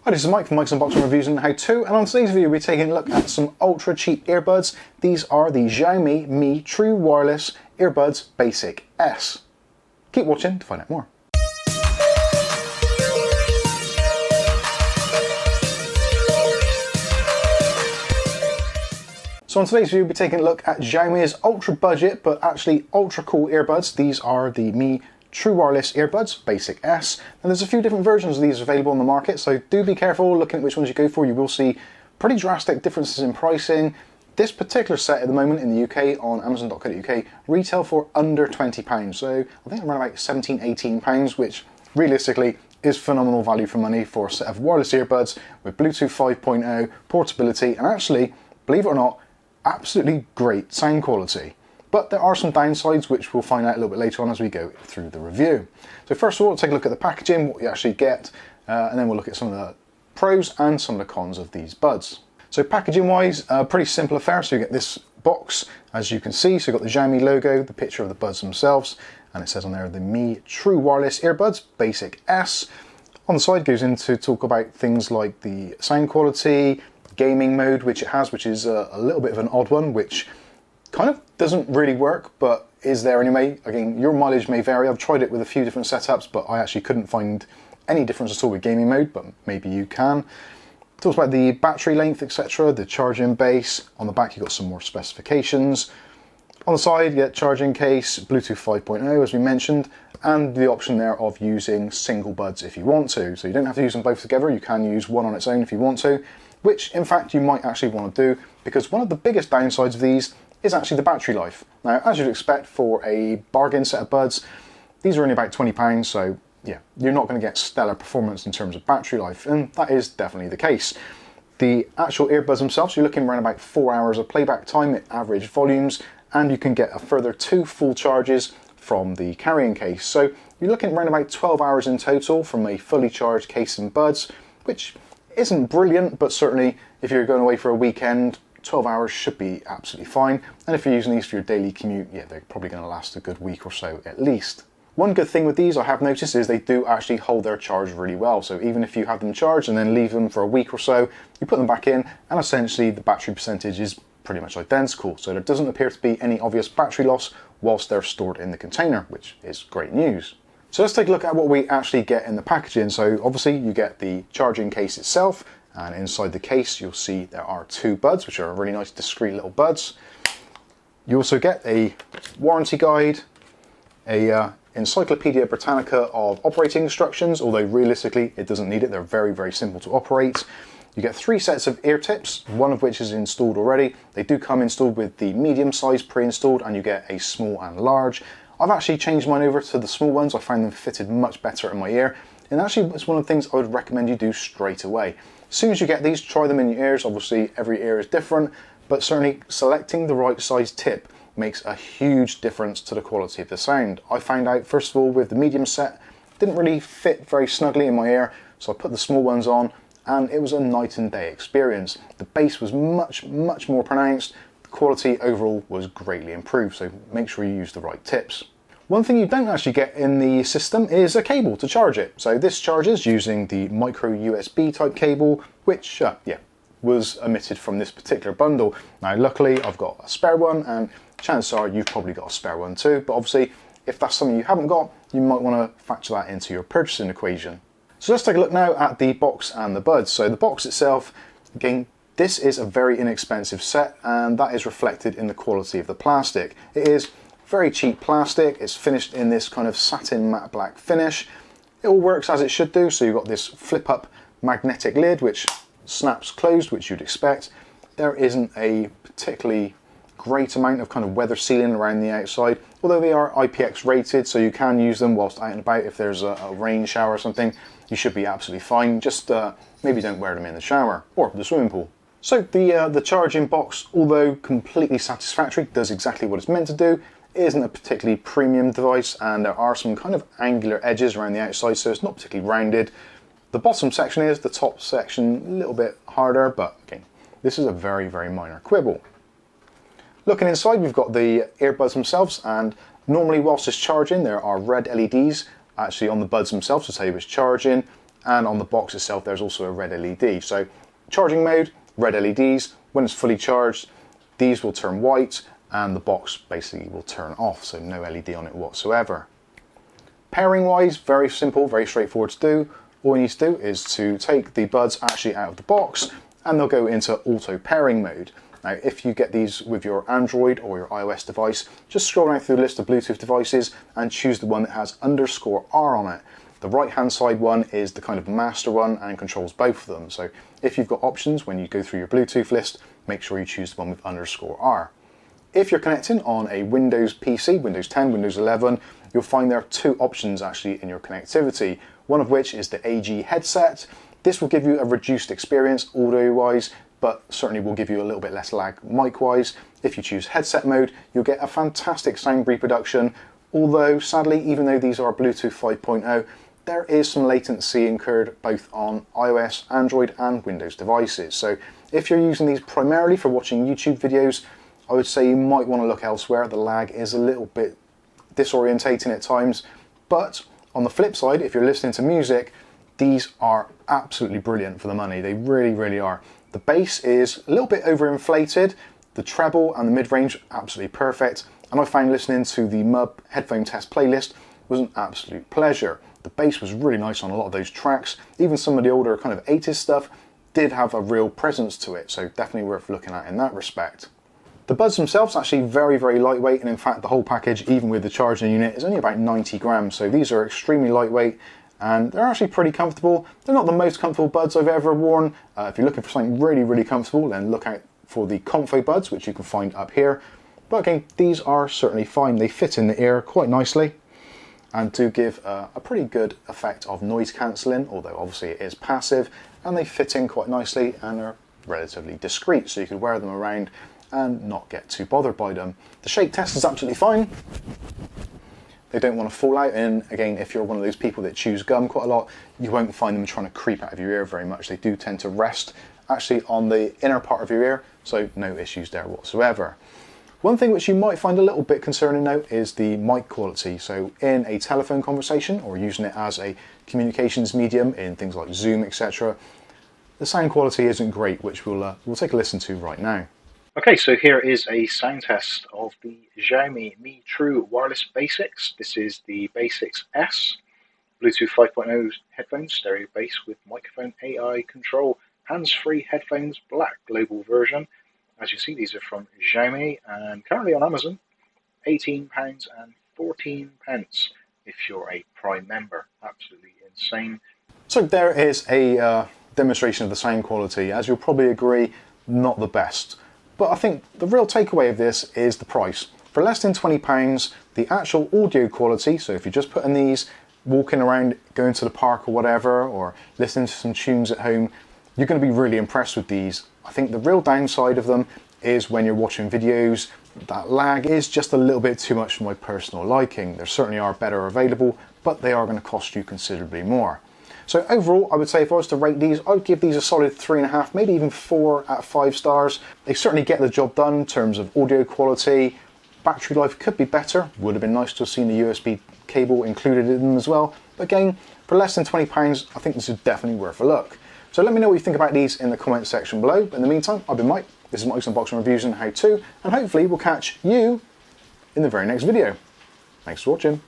Hi, this is Mike from Mike's Unboxing Reviews and How To, and on today's video we're taking a look at some ultra cheap earbuds. These are the Xiaomi Mi True Wireless Earbuds Basic S. Keep watching to find out more. So on today's video we'll be taking a look at Xiaomi's ultra budget but actually ultra cool earbuds. These are the Mi True Wireless Earbuds Basic S, and there's a few different versions of these available on the market, so do be careful looking at which ones you go for. You will see pretty drastic differences in pricing. This particular set at the moment in the UK on Amazon.co.uk retail for under £20, so I think around about £17–18, which realistically is phenomenal value for money for a set of wireless earbuds with Bluetooth 5.0 portability and actually, believe it or not, absolutely great sound quality. But there are some downsides which we'll find out a little bit later on as we go through the review. So first of all, we'll take a look at the packaging, what you actually get, and then we'll look at some of the pros and some of the cons of these buds. So packaging wise, pretty simple affair. So you get this box, as you can see. So you've got the Xiaomi logo, the picture of the buds themselves, and it says on there the Mi True Wireless Earbuds Basic S. On the side goes into talk about things like the sound quality, gaming mode, which it has, which is a little bit of an odd one, which kind of doesn't really work, but is there anyway. Again, your mileage may vary. I've tried it with a few different setups, but I actually couldn't find any difference at all with gaming mode, but maybe you can. It talks about the battery length, etc., the charging base. On the back, you've got some more specifications. On the side, you get charging case, Bluetooth 5.0, as we mentioned, and the option there of using single buds if you want to. So you don't have to use them both together. You can use one on its own if you want to, which in fact you might actually want to do, because one of the biggest downsides of these is actually the battery life. Now, as you'd expect for a bargain set of buds, these are only about £20, so yeah, you're not going to get stellar performance in terms of battery life, and that is definitely the case. The actual earbuds themselves, you're looking around about 4 hours of playback time at average volumes, and you can get a further 2 full charges from the carrying case. So you're looking around about 12 hours in total from a fully charged case and buds, which isn't brilliant, but certainly if you're going away for a weekend, 12 hours should be absolutely fine. And if you're using these for your daily commute, yeah, they're probably going to last a good week or so at least. One good thing with these I have noticed is they do actually hold their charge really well. So even if you have them charged and then leave them for a week or so, you put them back in and essentially the battery percentage is pretty much identical. So there doesn't appear to be any obvious battery loss whilst they're stored in the container, which is great news. So let's take a look at what we actually get in the packaging. So obviously you get the charging case itself, and inside the case you'll see there are 2 buds, which are really nice discreet little buds. You also get a warranty guide, a Encyclopedia Britannica of operating instructions, although realistically it doesn't need it. They're very, very simple to operate. You get 3 sets of ear tips, one of which is installed already. They do come installed with the medium size pre-installed, and you get a small and large. I've actually changed mine over to the small ones. I find them fitted much better in my ear, and actually it's one of the things I would recommend you do straight away. As soon as you get these, try them in your ears. Obviously every ear is different, but certainly selecting the right size tip makes a huge difference to the quality of the sound. I found out first of all with the medium set, didn't really fit very snugly in my ear, so I put the small ones on and it was a night and day experience. The bass was much more pronounced. The quality overall was greatly improved, so make sure you use the right tips. One thing you don't actually get in the system is a cable to charge it. So this charges using the micro USB type cable, which was omitted from this particular bundle. Now luckily I've got a spare one, and chances are you've probably got a spare one too, but obviously if that's something you haven't got, you might want to factor that into your purchasing equation. So let's take a look now at the box and the buds. So the box itself, again, this is a very inexpensive set, and that is reflected in the quality of the plastic. It is very cheap plastic. It's finished in this kind of satin matte black finish. It all works as it should do. So you've got this flip up magnetic lid which snaps closed, which you'd expect. There isn't a particularly great amount of kind of weather sealing around the outside, although they are IPX rated, so you can use them whilst out and about. If there's a rain shower or something, you should be absolutely fine. Just maybe don't wear them in the shower or the swimming pool. So the charging box, although completely satisfactory, does exactly what it's meant to do. It isn't a particularly premium device, and there are some kind of angular edges around the outside, so it's not particularly rounded. The bottom section is, the top section a little bit harder, but again, this is a very, very minor quibble. Looking inside, we've got the earbuds themselves, and normally whilst it's charging, there are red LEDs actually on the buds themselves to tell you it's charging, and on the box itself there's also a red LED. So charging mode, red LEDs. When it's fully charged, these will turn white and the box basically will turn off, so no LED on it whatsoever. Pairing wise, very simple, very straightforward to do. All you need to do is to take the buds actually out of the box and they'll go into auto pairing mode. Now, if you get these with your Android or your iOS device, just scroll down through the list of Bluetooth devices and choose the one that has _R on it. The right hand side one is the kind of master one and controls both of them. So if you've got options when you go through your Bluetooth list, make sure you choose the one with _R. If you're connecting on a Windows PC, Windows 10, Windows 11, you'll find there are two options actually in your connectivity. One of which is the AG headset. This will give you a reduced experience audio-wise, but certainly will give you a little bit less lag mic-wise. If you choose headset mode, you'll get a fantastic sound reproduction, although sadly, even though these are Bluetooth 5.0, there is some latency incurred both on iOS, Android and Windows devices. So if you're using these primarily for watching YouTube videos, I would say you might want to look elsewhere. The lag is a little bit disorientating at times, but on the flip side, if you're listening to music, these are absolutely brilliant for the money. They really, really are. The bass is a little bit overinflated. The treble and the mid-range, absolutely perfect. And I found listening to the MUB headphone test playlist was an absolute pleasure. The bass was really nice on a lot of those tracks. Even some of the older kind of 80s stuff did have a real presence to it, so definitely worth looking at in that respect. The buds themselves are actually very, very lightweight, and in fact the whole package, even with the charging unit, is only about 90 grams, so these are extremely lightweight and they're actually pretty comfortable. They're not the most comfortable buds I've ever worn. If you're looking for something really, really comfortable, then look out for the Comfo buds, which you can find up here. But again, these are certainly fine. They fit in the ear quite nicely and do give a pretty good effect of noise cancelling, although obviously it is passive, and they fit in quite nicely and are relatively discreet, so you can wear them around and not get too bothered by them. The shake test is absolutely fine. They don't want to fall out, and again, if you're one of those people that chews gum quite a lot, you won't find them trying to creep out of your ear very much. They do tend to rest actually on the inner part of your ear, so no issues there whatsoever. One thing which you might find a little bit concerning though is the mic quality. So in a telephone conversation or using it as a communications medium in things like Zoom, etc., the sound quality isn't great, which we'll take a listen to right now. Okay, so here is a sound test of the Xiaomi Mi True Wireless Basics. This is the Basics S, Bluetooth 5.0 headphones, stereo bass with microphone, AI control, hands-free headphones, black global version. As you see, these are from Xiaomi and currently on Amazon, £18.14 if you're a Prime member. Absolutely insane. So there is a demonstration of the sound quality. As you'll probably agree, not the best. But I think the real takeaway of this is the price. For less than £20, the actual audio quality, so if you're just putting these, walking around, going to the park or whatever, or listening to some tunes at home, you're going to be really impressed with these. I think the real downside of them is when you're watching videos, that lag is just a little bit too much for my personal liking. There certainly are better available, but they are going to cost you considerably more. So overall, I would say if I was to rate these, I would give these a solid 3.5, maybe even 4 out of 5 stars. They certainly get the job done in terms of audio quality. Battery life could be better. Would have been nice to have seen the USB cable included in them as well. But again, for less than £20, I think this is definitely worth a look. So let me know what you think about these in the comment section below. But in the meantime, I've been Mike. This is Mike's Unboxing Reviews and How To, and hopefully we'll catch you in the very next video. Thanks for watching.